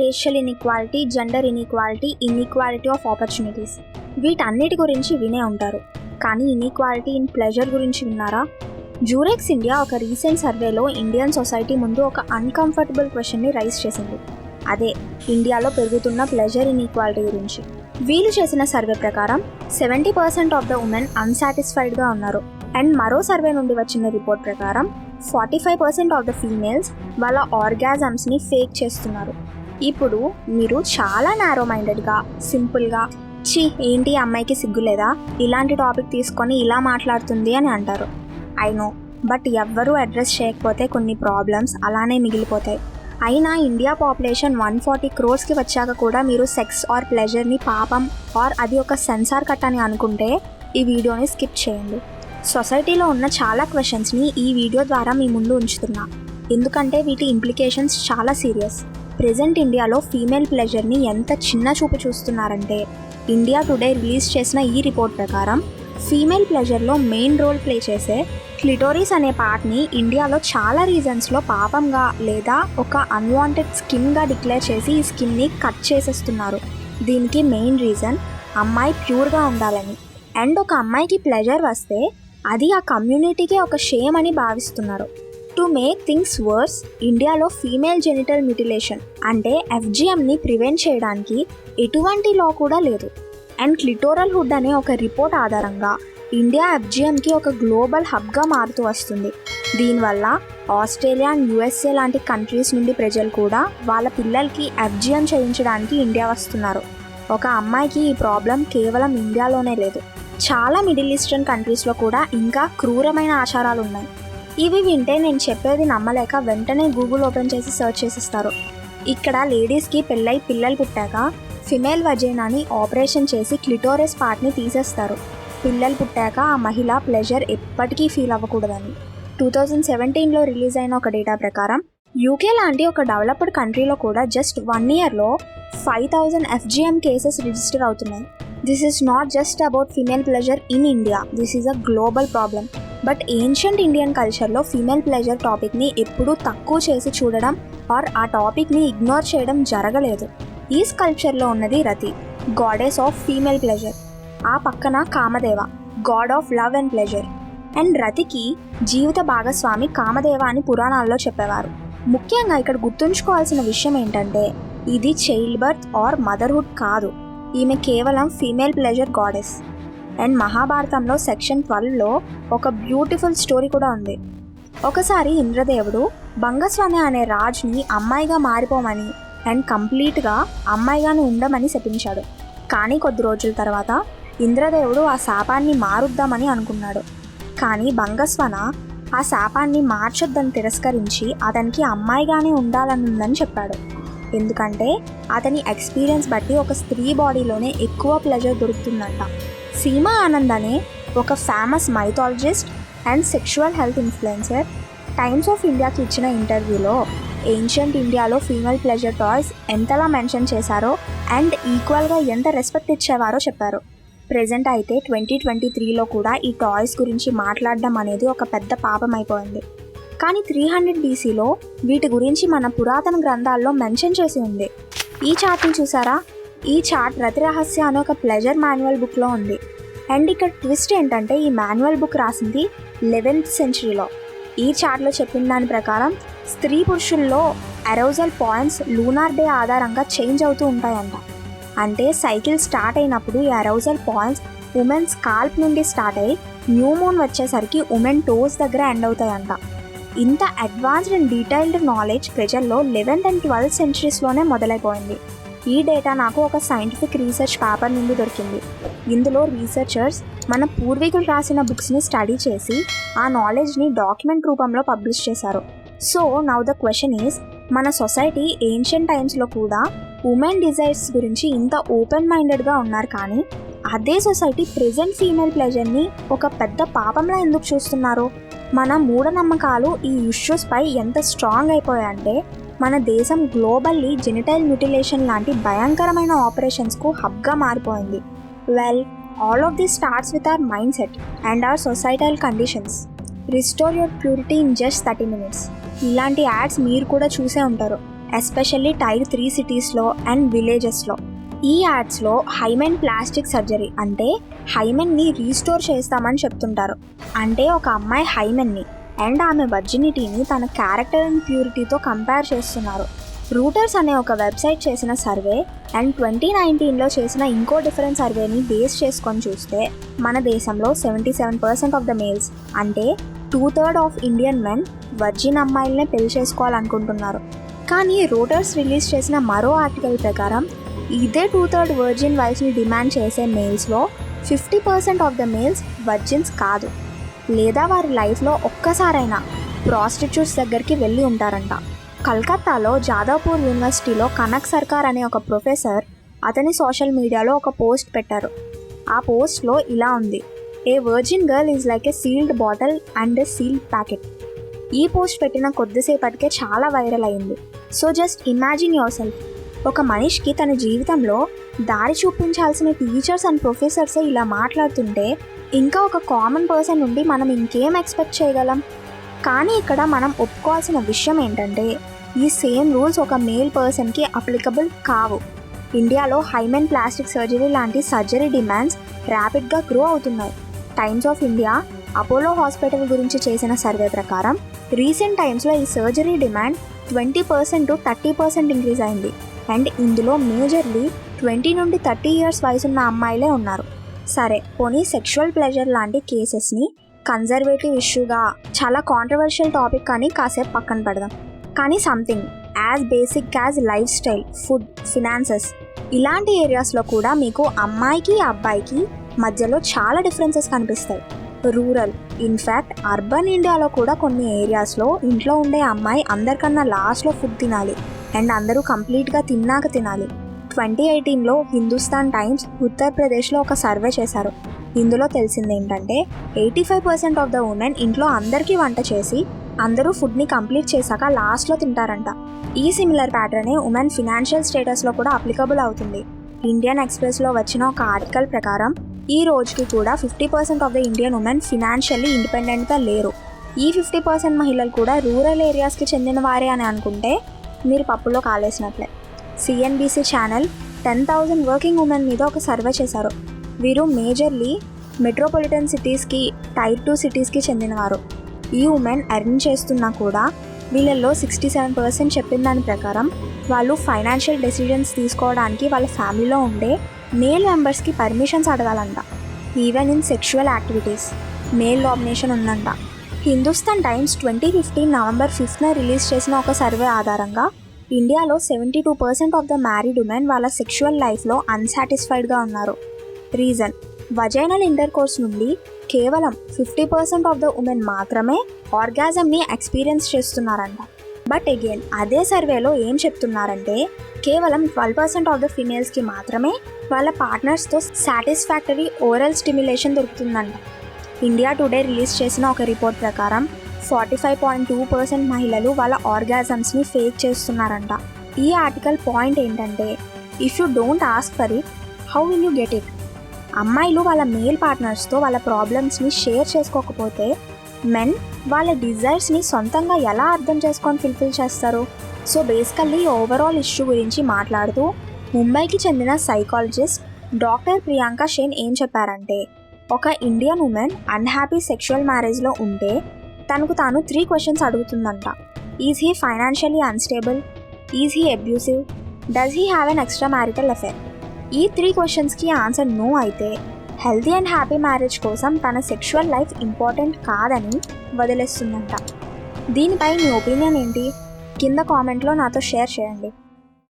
Racial inequality, gender inequality, inequality of opportunities, వీటన్నిటి గురించి వినే ఉంటారు. కానీ ఇన్ఈక్వాలిటీ ఇన్ ప్లెజర్ గురించి విన్నారా? జ్యూరెక్స్ ఇండియా ఒక రీసెంట్ సర్వేలో ఇండియన్ సొసైటీ ముందు ఒక అన్కంఫర్టబుల్ క్వశ్చన్ని రైజ్ చేసింది. అదే ఇండియాలో పెరుగుతున్న ప్లెజర్ ఇన్ఈక్వాలిటీ గురించి. వీళ్ళు చేసిన సర్వే ప్రకారం 70% ఆఫ్ ద ఉమెన్ అన్సాటిస్ఫైడ్గా ఉన్నారు. అండ్ మరో సర్వే నుండి వచ్చిన రిపోర్ట్ ప్రకారం 45% ఆఫ్ ద ఫీమేల్స్ వాళ్ళ ఆర్గాజమ్స్ని ఫేక్ చేస్తున్నారు. ఇప్పుడు మీరు చాలా నారో మైండెడ్గా, సింపుల్గా, ఛీ ఏంటి అమ్మాయికి సిగ్గులేదా, ఇలాంటి టాపిక్ తీసుకొని ఇలా మాట్లాడుతుంది అని అంటారు. ఐ నో, బట్ ఎవ్వరూ అడ్రస్ చేయకపోతే కొన్ని ప్రాబ్లమ్స్ అలానే మిగిలిపోతాయి. అయినా ఇండియా పాపులేషన్ 140 crores వచ్చాక కూడా మీరు సెక్స్ ఆర్ ప్లెజర్ని పాపం ఆర్ అది ఒక సెన్సార్ కట్ అని అనుకుంటే ఈ వీడియోని స్కిప్ చేయండి. సొసైటీలో ఉన్న చాలా క్వశ్చన్స్ని ఈ వీడియో ద్వారా మీ ముందు ఉంచుతున్నా, ఎందుకంటే వీటి ఇంప్లికేషన్స్ చాలా సీరియస్. ప్రెజెంట్ ఇండియాలో ఫీమేల్ ప్లెజర్ని ఎంత చిన్న చూపు చూస్తున్నారంటే, ఇండియా టుడే రిలీజ్ చేసిన ఈ రిపోర్ట్ ప్రకారం ఫీమేల్ ప్లెజర్లో మెయిన్ రోల్ ప్లే చేసే క్లిటోరిస్ అనే పార్ట్ని ఇండియాలో చాలా రీజన్స్లో పాపంగా లేదా ఒక అన్వాంటెడ్ స్కిన్గా డిక్లేర్ చేసి ఈ స్కిన్ని కట్ చేసేస్తున్నారు. దీనికి మెయిన్ రీజన్ అమ్మాయి ప్యూర్గా ఉండాలని. అండ్ ఒక అమ్మాయికి ప్లెజర్ వస్తే అది ఆ కమ్యూనిటీకే ఒక షేమ్ అని భావిస్తున్నారు. టు మేక్ థింగ్స్ వర్స్, ఇండియాలో ఫీమేల్ జెనిటల్ మ్యూటిలేషన్ అంటే FGMని ప్రివెంట్ చేయడానికి ఎటువంటి లా కూడా లేదు. అండ్ క్లిటోరల్ హుడ్ అనే ఒక రిపోర్ట్ ఆధారంగా ఇండియా FGMకి ఒక గ్లోబల్ హబ్గా మారుతూ వస్తుంది. దీనివల్ల ఆస్ట్రేలియా అండ్ USA లాంటి కంట్రీస్ నుండి ప్రజలు కూడా వాళ్ళ పిల్లలకి FGM చేయించడానికి ఇండియా వస్తున్నారు. ఒక అమ్మాయికి ఈ ప్రాబ్లం కేవలం ఇండియాలోనే లేదు, చాలా మిడిల్ ఈస్టర్న్ కంట్రీస్లో కూడా ఇంకా క్రూరమైన ఆచారాలు ఉన్నాయి. ఇవి వింటే నేను చెప్పేది నమ్మలేక వెంటనే గూగుల్ ఓపెన్ చేసి సెర్చ్ చేసిస్తారు. ఇక్కడ లేడీస్కి పెళ్ళై పిల్లలు పుట్టాక ఫిమేల్ వజైనాని ఆపరేషన్ చేసి క్లిటోరస్ పార్ట్ని తీసేస్తారు. పిల్లలు పుట్టాక ఆ మహిళ ప్లెజర్ ఎప్పటికీ ఫీల్ అవ్వకూడదని. 2017లో రిలీజ్ అయిన ఒక డేటా ప్రకారం UK లాంటి ఒక డెవలప్డ్ కంట్రీలో కూడా జస్ట్ 1 yearలో 5000 FGM కేసెస్ రిజిస్టర్ అవుతున్నాయి. This is not just about female pleasure in India, this is a global problem. But ancient Indian కల్చర్లో ఫీమేల్ ప్లెజర్ టాపిక్ని ఎప్పుడూ తక్కువ చేసి చూడడం ఆర్ ఆ టాపిక్ని ఇగ్నోర్ చేయడం జరగలేదు. ఈ స్కల్ప్చర్లో ఉన్నది రతి, గాడెస్ ఆఫ్ ఫీమేల్ ప్లెజర్. ఆ పక్కన Kamadeva, god of love and pleasure. And రతికి జీవిత భాగస్వామి కామదేవ అని పురాణాల్లో చెప్పేవారు. ముఖ్యంగా ఇక్కడ గుర్తుంచుకోవాల్సిన విషయం ఏంటంటే, ఇది చైల్డ్ బర్త్ ఆర్ మదర్హుడ్ కాదు, ఈమె కేవలం ఫీమేల్ ప్లెజర్ గాడెస్. అండ్ మహాభారతంలో సెక్షన్ 12లో ఒక బ్యూటిఫుల్ స్టోరీ కూడా ఉంది. ఒకసారి ఇంద్రదేవుడు భంగస్వామి అనే రాజుని అమ్మాయిగా మారిపోమని అండ్ కంప్లీట్గా అమ్మాయిగానే ఉండమని శపించాడు. కానీ కొద్ది రోజుల తర్వాత ఇంద్రదేవుడు ఆ శాపాన్ని మారుద్దామని అనుకున్నాడు. కానీ భంగస్వన ఆ శాపాన్ని మార్చొద్దని తిరస్కరించి అతనికి అమ్మాయిగానే ఉండాలనుందని చెప్పాడు. ఎందుకంటే అతని ఎక్స్పీరియన్స్ బట్టి ఒక స్త్రీ బాడీలోనే ఎక్కువ ప్లెజర్ దొరుకుతుందంట. సీమా ఆనంద్ అనే ఒక famous mythologist and sexual health influencer Times of ఇండియాకి ఇచ్చిన ఇంటర్వ్యూలో ఏన్షియంట్ ఇండియాలో ఫీమేల్ ప్లెజర్ టాయ్స్ ఎంతలా మెన్షన్ చేశారో అండ్ ఈక్వల్గా ఎంత రెస్పెక్ట్ ఇచ్చేవారో చెప్పారు. ప్రెజెంట్ అయితే 2023లో కూడా ఈ టాయ్స్ గురించి మాట్లాడడం అనేది ఒక పెద్ద పాపం అయిపోయింది. కానీ 300 BCలో వీటి గురించి మన పురాతన గ్రంథాల్లో మెన్షన్ చేసి ఉంది. ఈ చార్ట్ని చూసారా? ఈ చార్ట్ రతి రహస్య అనే ఒక ప్లెజర్ మాన్యువల్ బుక్లో ఉంది. అండ్ ఇక్కడ ట్విస్ట్ ఏంటంటే ఈ మాన్యువల్ బుక్ రాసింది 11th centuryలో. ఈ చార్ట్లో చెప్పిన దాని ప్రకారం స్త్రీ పురుషుల్లో అరౌజల్ పాయింట్స్ లూనార్ డే ఆధారంగా చేంజ్ అవుతూ ఉంటాయంట. అంటే సైకిల్ స్టార్ట్ అయినప్పుడు ఈ అరౌజల్ పాయింట్స్ ఉమెన్ స్కాల్ప్ నుండి స్టార్ట్ అయ్యి న్యూ మూన్ వచ్చేసరికి ఉమెన్ టోస్ దగ్గర ఎండ్ అవుతాయంట. ఇంత అడ్వాన్స్డ్ అండ్ డీటెయిల్డ్ నాలెడ్జ్ ప్రజల్లో 11th and 12th centuriesలోనే మొదలైపోయింది. ఈ డేటా నాకు ఒక సైంటిఫిక్ రీసెర్చ్ పేపర్ నుండి దొరికింది. ఇందులో రీసెర్చర్స్ మన పూర్వీకులు రాసిన బుక్స్ని స్టడీ చేసి ఆ నాలెడ్జ్ని డాక్యుమెంట్ రూపంలో పబ్లిష్ చేశారు. So now the question is, మన సొసైటీ ఏన్షియంట్ టైమ్స్లో కూడా ఉమెన్ డిజైర్స్ గురించి ఇంత ఓపెన్ మైండెడ్గా ఉన్నారు, కానీ అదే సొసైటీ ప్రెజెంట్ ఫీమేల్ ప్లెజర్ని ఒక పెద్ద పాపంలా ఎందుకు చూస్తున్నారు? మన మూఢనమ్మకాలు ఈ ఇష్యూస్పై ఎంత స్ట్రాంగ్ అయిపోయాయంటే మన దేశం గ్లోబల్లీ జెనిటల్ మ్యూటిలేషన్ లాంటి భయంకరమైన ఆపరేషన్స్కు హబ్గా మారిపోయింది. Well, all of this starts with our mind set and hour societal conditions. Restore your purity in just 30 minutes. ఇలాంటి యాడ్స్ మీరు కూడా చూసే ఉంటారు. ఎస్పెషల్లీ టైర్ 3 సిటీస్లో అండ్ విలేజెస్లో. ఈ యాడ్స్లో హైమెన్ ప్లాస్టిక్ సర్జరీ అంటే హైమెన్ని రీస్టోర్ చేస్తామని చెప్తుంటారు. అంటే ఒక అమ్మాయి హైమెన్ని అండ్ ఆమె వర్జినిటీని తన క్యారెక్టర్ అండ్ ప్యూరిటీతో కంపేర్ చేస్తున్నారు. రూటర్స్ అనే ఒక వెబ్సైట్ చేసిన సర్వే అండ్ 2019లో చేసిన ఇంకో డిఫరెంట్ సర్వేని బేస్ చేసుకొని చూస్తే మన దేశంలో 77% ఆఫ్ ద మేల్స్ అంటే 2/3 ఆఫ్ ఇండియన్ మెన్ వర్జిన్ అమ్మాయిలనే పెళ్లి చేసుకోవాలనుకుంటున్నారు. కానీ రూటర్స్ రిలీజ్ చేసిన మరో ఆర్టికల్ ప్రకారం ఇదే 2/3 వర్జిన్ వైఫ్ని డిమాండ్ చేసే మేల్స్లో 50% ఆఫ్ ద మేల్స్ వర్జిన్స్ కాదు, లేదా వారి లైఫ్లో ఒక్కసారైనా ప్రాస్టిట్యూట్స్ దగ్గరికి వెళ్ళి ఉంటారంట. కలకత్తాలో జాదవ్పూర్ యూనివర్సిటీలో కనక్ సర్కార్ అనే ఒక ప్రొఫెసర్ అతని సోషల్ మీడియాలో ఒక పోస్ట్ పెట్టారు. ఆ పోస్ట్లో ఇలా ఉంది: a virgin girl is like a sealed bottle and a sealed packet. ఈ పోస్ట్ పెట్టిన కొద్దిసేపటికే చాలా వైరల్ అయింది. So just imagine yourself, ఒక మనిషికి తన జీవితంలో దారి చూపించాల్సిన టీచర్స్ అండ్ ప్రొఫెసర్సే ఇలా మాట్లాడుతుంటే ఇంకా ఒక కామన్ పర్సన్ నుండి మనం ఇంకేం ఎక్స్పెక్ట్ చేయగలం? కానీ ఇక్కడ మనం ఒప్పుకోవాల్సిన విషయం ఏంటంటే ఈ సేమ్ రూల్స్ ఒక మేల్ పర్సన్కి అప్లికబుల్ కావు. ఇండియాలో హైమెన్ ప్లాస్టిక్ సర్జరీ లాంటి సర్జరీ డిమాండ్స్ ర్యాపిడ్గా గ్రో అవుతున్నాయి. Times of India Apollo hospital గురించి చేసిన సర్వే ప్రకారం రీసెంట్ టైమ్స్లో ఈ సర్జరీ డిమాండ్ 20% to 30% ఇంక్రీజ్ అయింది. అండ్ ఇందులో మేజర్లీ 20 నుండి 30 ఇయర్స్ వయసున్న అమ్మాయిలే ఉన్నారు. సరే, పోనీ సెక్షువల్ ప్లెజర్ లాంటి కేసెస్ని కన్జర్వేటివ్ ఇష్యూగా చాలా కాంట్రవర్షియల్ టాపిక్ అని కాసేపు పక్కన పెడదాం. కానీ something as basic as life style, food, finances ఇలాంటి ఏరియాస్లో కూడా మీకు అమ్మాయికి అబ్బాయికి మధ్యలో చాలా డిఫరెన్సెస్ కనిపిస్తాయి. రూరల్, ఇన్ఫ్యాక్ట్ అర్బన్ ఇండియాలో కూడా కొన్ని ఏరియాస్లో ఇంట్లో ఉండే అమ్మాయి అందరికన్నా లాస్ట్లో ఫుడ్ తినాలి అండ్ అందరూ కంప్లీట్గా తిన్నాక తినాలి. 2018లో హిందుస్థాన్ టైమ్స్ ఉత్తరప్రదేశ్లో ఒక సర్వే చేశారు. ఇందులో తెలిసింది ఏంటంటే 85% ఆఫ్ ద ఉమెన్ ఇంట్లో అందరికీ వంట చేసి అందరూ ఫుడ్ని కంప్లీట్ చేశాక లాస్ట్లో తింటారంట. ఈ సిమిలర్ ప్యాటర్నే ఉమెన్ ఫినాన్షియల్ స్టేటస్లో కూడా అప్లికబుల్ అవుతుంది. ఇండియన్ ఎక్స్ప్రెస్లో వచ్చిన ఒక ఆర్టికల్ ప్రకారం ఈ రోజుకి కూడా 50% of the Indian women financially ఇండిపెండెంట్గా లేరు. ఈ 50% మహిళలు కూడా రూరల్ ఏరియాస్కి చెందిన వారే అని అనుకుంటే మీరు పప్పులో కాలేసినట్లే. CNBC ఛానల్ 10,000 వర్కింగ్ ఉమెన్ మీద ఒక సర్వే చేశారు. వీరు మేజర్లీ మెట్రోపాలిటన్ సిటీస్కి, టైర్ 2 సిటీస్కి చెందినవారు. ఈ ఉమెన్ ఎర్న్ చేస్తున్నా కూడా వీళ్ళల్లో 67% చెప్పిన దాని ప్రకారం వాళ్ళు ఫైనాన్షియల్ డెసిజన్స్ తీసుకోవడానికి వాళ్ళ ఫ్యామిలీలో ఉండే మేల్ మెంబర్స్కి పర్మిషన్స్ అడగాలంట. Even in sexual activities male domination ఉందంట. హిందుస్థాన్ టైమ్స్ 2015 నవంబర్ 5న రిలీజ్ చేసిన ఒక సర్వే ఆధారంగా ఇండియాలో 72% ఆఫ్ ద మ్యారీడ్ ఉమెన్ వాళ్ళ సెక్షువల్ లైఫ్లో అన్సాటిస్ఫైడ్గా ఉన్నారు. రీజన్, వజైనల్ ఇంటర్కోర్స్ నుండి కేవలం 50% ఆఫ్ ద ఉమెన్ మాత్రమే ఆర్గాజమ్ని ఎక్స్పీరియన్స్ చేస్తున్నారంట. బట్ అగైన్ అదే సర్వేలో ఏం చెప్తున్నారంటే కేవలం 12% ఆఫ్ ద ఫీమేల్స్కి మాత్రమే వాళ్ళ పార్ట్నర్స్తో సాటిస్ఫాక్టరీ ఓరల్ స్టిమ్యులేషన్ దొరుకుతుందంట. ఇండియా టుడే రిలీజ్ చేసిన ఒక రిపోర్ట్ ప్రకారం 45.2% మహిళలు వాళ్ళ ఆర్గాజమ్స్ని ఫేక్ చేస్తున్నారంట. ఈ ఆర్టికల్ పాయింట్ ఏంటంటే if you don't ask for it, how will you get it? అమ్మాయిలు వాళ్ళ మేల్ పార్ట్నర్స్తో వాళ్ళ ప్రాబ్లమ్స్ని షేర్ చేసుకోకపోతే మెన్ వాళ్ళ డిజైర్స్ని సొంతంగా ఎలా అర్థం చేసుకొని ఫుల్ఫిల్ చేస్తారు? సో బేసికల్లీ ఓవరాల్ ఇష్యూ గురించి మాట్లాడుతూ ముంబైకి చెందిన సైకాలజిస్ట్ డాక్టర్ ప్రియాంక షేన్ ఏం చెప్పారంటే ఒక ఇండియన్ ఉమెన్ అన్హ్యాపీ సెక్షువల్ మ్యారేజ్లో ఉంటే తనకు తాను 3 క్వశ్చన్స్ అడుగుతుందంట. Is he financially unstable? Is he abusive? Does he have an extra marital affair? ఈ 3 క్వశ్చన్స్కి ఆన్సర్ నో అయితే హెల్తీ అండ్ హ్యాపీ మ్యారేజ్ కోసం తన సెక్షువల్ లైఫ్ ఇంపార్టెంట్ కాదని వదిలేస్తుందంట. దీనిపై మీ ఒపీనియన్ ఏంటి? కింద కామెంట్లో నాతో షేర్ చేయండి.